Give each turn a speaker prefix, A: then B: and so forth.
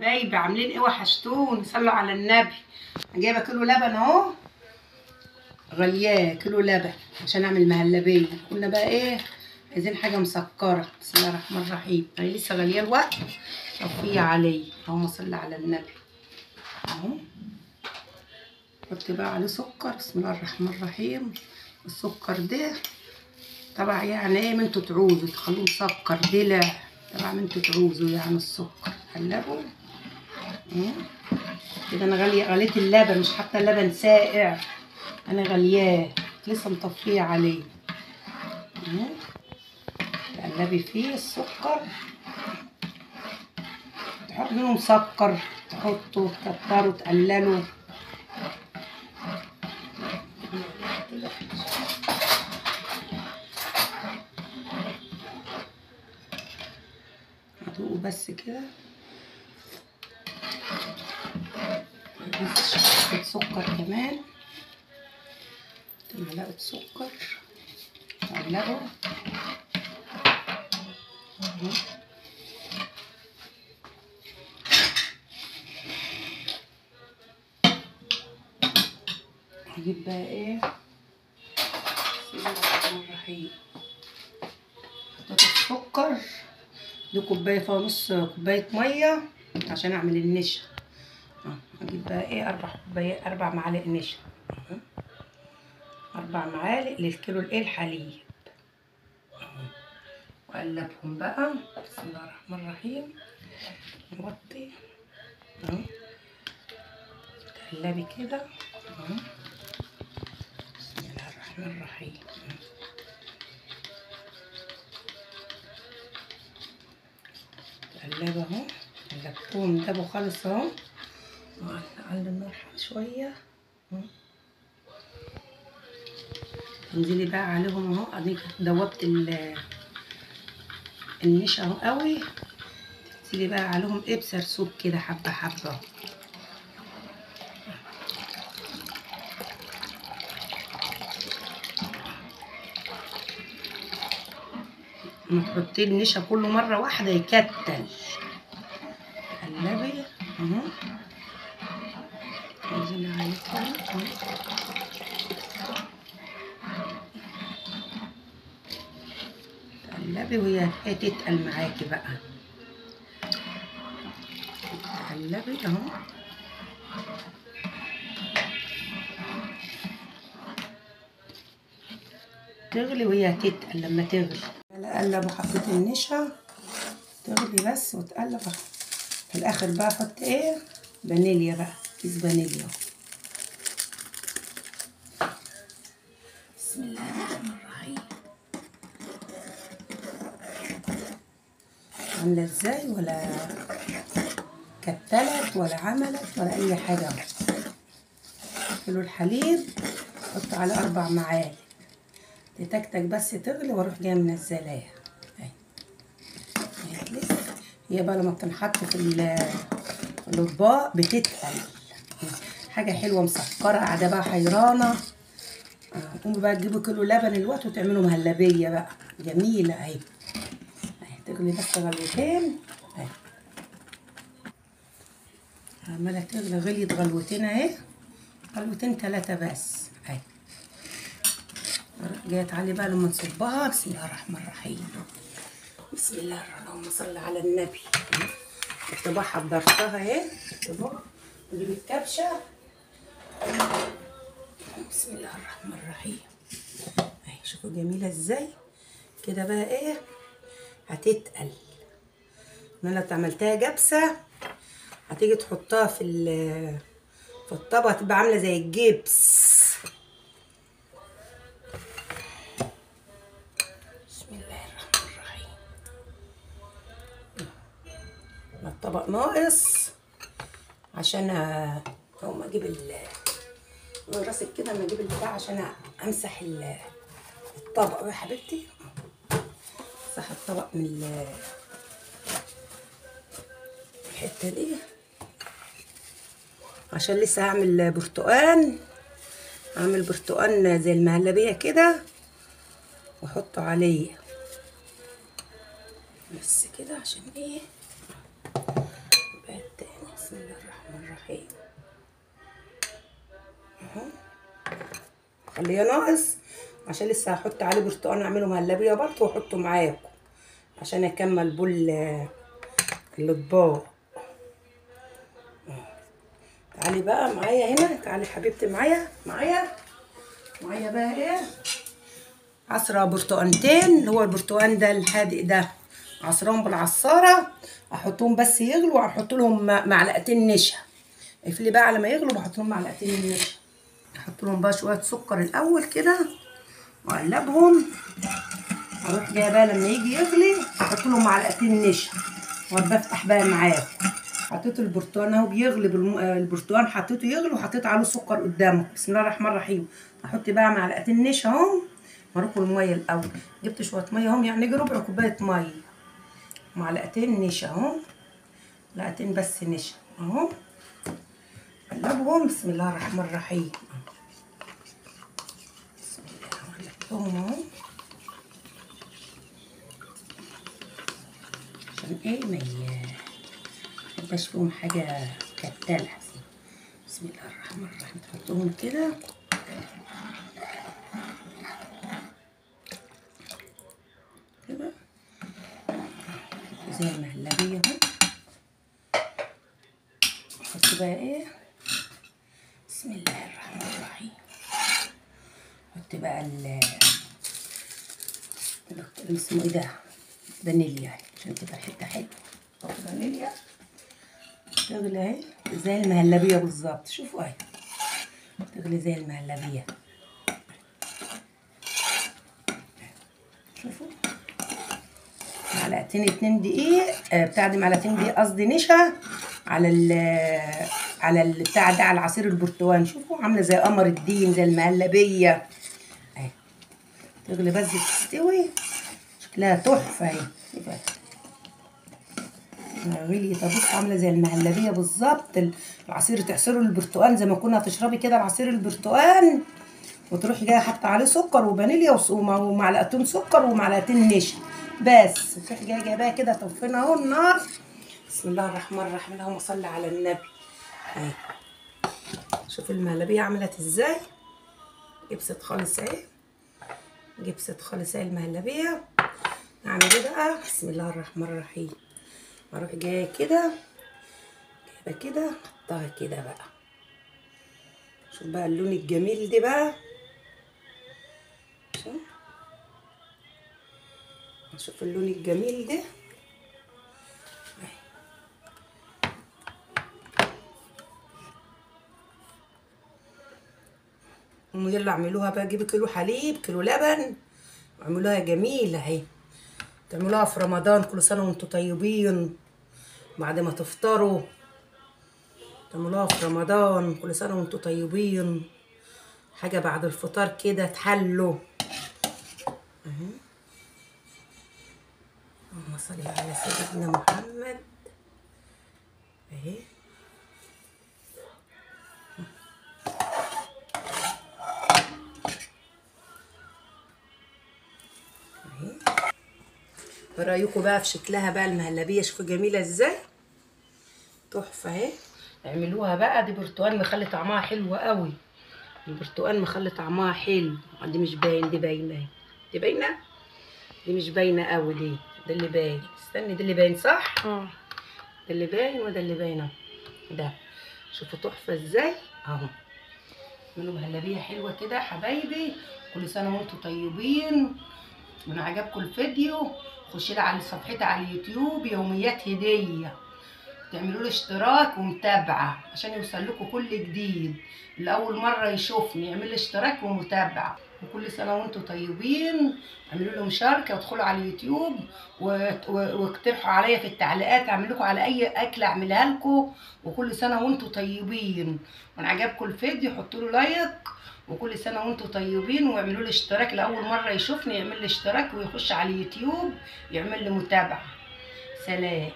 A: حبايبي عاملين ايه؟ وحشتوني، صلوا على النبي. جايبه كيلو لبن اهو، غلياه كيلو لبن عشان اعمل مهلبيه. قلنا بقى ايه، عايزين حاجه مسكره. بسم الله الرحمن الرحيم. انا لسه غلياه الوقت طفيه عليه. اللهم صل على النبي اهو. حط بقى عليه سكر. بسم الله الرحمن الرحيم. السكر ده طبعا يعني ايه، ما انتوا تعوزوا تخلوه مسكر دلع، طبعا ما انتوا تعوزوا يعني السكر. قلبوا كده. انا غليت اللبن، مش حاطه اللبن ساقع، انا غلياه لسه مطفيه عليه. تقلبي فيه السكر، تحط منه مسكر، تحطه تكتره تقلله. هدوقه بس كده. شوية سكر كمان، معلقة سكر، تقلبه. هجيب بقى ايه، بسم الله الرحمن الرحيم. حطيت السكر دي كوبايه، فيها نص كوبايه ميه عشان اعمل النشا. هجيب بقى ايه 4 معالق نشا، 4 معالق للكيلو الايه الحليب. واقلبهم بقى. بسم الله الرحمن الرحيم. نوطي اهو، تقلبي كده اهو. بسم الله الرحمن الرحيم. تقلبه اهو، قلبتهم دابوا خالص اهو. وعلى النار شويه. انزلي بقى عليهم اهو. اديك دوبت النشا اهو قوي. تنزلي بقى عليهم ايه بسرسوب كده، حبه حبه. ما تحطي النشا كله مره واحده يكتل. قلبي اهو، انزلي عليه كده. تقلبي وهي تتقل معاكي بقى. تقلبي اهو. تغلي وهي تتقل. لما تغلي اقلب وحطيت النشا تغلي بس وتقلب. في الاخر بقى احط ايه، فانيليا بقى، كيس فانيليا. بسم الله الرحمن الرحيم. عامله ازاي؟ ولا كتلت ولا عملت ولا اي حاجه. كيلو الحليب احط عليه 4 معالق، تتكتك بس تغلي واروح جايه منزلاها اهي. هي بقى لما بتنحط في الاطباق بتتقل. حاجه حلوه مسكره، قاعده بقى حيرانه. قوموا بقى تجيبوا كيلو لبن الوقت وتعملوا مهلبيه بقى جميله اهي. تغلي بس غلوتين اهي، عماله تغلي. غليت غلوتين اهي، غلوتين 3 بس اهي. جايه علي بقى لما نصبها. بسم الله الرحمن الرحيم. بسم الله الرحمن الرحيم. اللهم صل على النبي. كنت بقى حضرتها اهي. نجيب الكبشه. بسم الله الرحمن الرحيم اهي. شوفوا جميله ازاي كده بقى ايه، هتتقل. انا لو عملتها جبسه هتيجي تحطها في الطبق هتبقى عامله زي الجبس. بسم الله الرحمن الرحيم. الطبق ناقص عشان اقوم اجيب راسك كده. اما اجيب البتاع عشان امسح الطبق يا حبيبتي. امسح الطبق من الحته دي عشان لسه هعمل برتقان. هعمل برتقان زي المهلبيه كده واحطه عليه بس كده عشان ايه بقت خليه ناقص عشان لسه هحط عليه برتقان اعمله مهلبيه برضه واحطه معاكم عشان اكمل بول الاطباق. تعالي بقى معايا هنا، تعالي حبيبتي معايا بقى ايه، عصره برتقانتين، اللي هو البرتقان ده الحادق ده عصرهم بالعصاره، احطهم بس يغلوا واحط لهم معلقتين نشا. اقفلي بقى على ما يغلوا بحط لهم معلقتين النشا، احط لهم بقى شويه سكر الاول كده واقلبهم، اروح جايه بقى لما يجي يغلي احط لهم معلقتين نشا وبفتح بقى معاكم. حطيت البرتقال اهو بيغلي البرتقال حطيته يغلي وحطيت عليه سكر قدامه. بسم الله الرحمن الرحيم. احط بقى معلقتين نشا اهو واروح الميه الاول، جبت شويه ميه اهم يعني يجي ربع كوبايه ميه، معلقتين نشا اهو، معلقتين بس نشا اهو، قلبهم. بسم الله الرحمن الرحيم. بسم الله قلبتهم اهو عشان ايه ما يبقاش فيهم حاجه كتالة. بسم الله الرحمن الرحيم. تحطهم كده كده زي المهلبيه اهو. احط بقى ايه، بسم الله الرحمن الرحيم، احط بقى اسمه ايه ده، فانيليا عشان تبقى الحته حلوه. احط فانيليا تغلي اهي زي المهلبيه بالظبط. شوفوا اهي تغلي زي المهلبيه. شوفوا معلقتين 2 دقيق بتاع دي، معلقتين دقيق قصدي نشا على بتاع ده، على عصير البرتقال. شوفوا عامله زي قمر الدين زي المهلبيه اهي. تغلي بس تستوي شكلها تحفه اهي. غلي طبيخ عامله زي المهلبيه بالظبط. العصير تعصره البرتقال زي ما كنا تشربي كده العصير البرتقال، وتروحي جايه حاطه عليه سكر وفانيليا ومعلقتين سكر ومعلقتين نشا بس، وتروحي جايه جايباها كده طفينا اهو النار. بسم الله الرحمن الرحيم. اللهم صل على النبي اهي. شوف المهلبيه عملت ازاي، جبست خالص اهي، جبست خالص اهي المهلبيه. نعمل ايه بقى، بسم الله الرحمن الرحيم. اروح جايه كده جايبه كده احطها كده بقى. شوف بقى اللون الجميل ده بقى، شوف اللون الجميل ده. يلا اعملوها بقى، جيبوا كيلو حليب كيلو لبن واعملوها جميله اهي. تعملوها في رمضان، كل سنه وانتم طيبين. بعد ما تفطروا تعملوها في رمضان، كل سنه وانتم طيبين. حاجه بعد الفطار كده تحلوا اهي. اللهم صل على سيدنا محمد اهي. ايه رايكم بقى في شكلها بقى المهلبيه؟ شوفوا جميله ازاي، تحفه اهي. اعملوها بقى. دي برتقال مخلي طعمها حلو قوي، البرتقال مخلي طعمها حلو. دي مش باين، دي باينه اهي، دي باينه، دي مش باينه قوي دي، ده اللي باين. استني ده اللي باين صح؟ ده اللي باين وده اللي باين اهو ده. شوفوا تحفه ازاي اهو. اعملوا مهلبيه حلوه كده يا حبايبي، كل سنه وانتم طيبين. من عجبكم الفيديو خشوا لي على صفحتي على اليوتيوب يوميات هديه، تعملوا لي اشتراك ومتابعه عشان يوصل لكم كل جديد. اللي اول مره يشوفني يعمل لي اشتراك ومتابعه. وكل سنه وانتم طيبين. اعملوا لي مشاركه وادخلوا على اليوتيوب واقترحوا عليا في التعليقات اعمل لكم على اي اكله اعملها لكم. وكل سنه وانتم طيبين. من عجبكم الفيديو حطوا له لايك، وكل سنه وانتم طيبين. واعملوا لي اشتراك، لاول مره يشوفني يعمل لي اشتراك ويخش على اليوتيوب يعمل لي متابعه. سلام.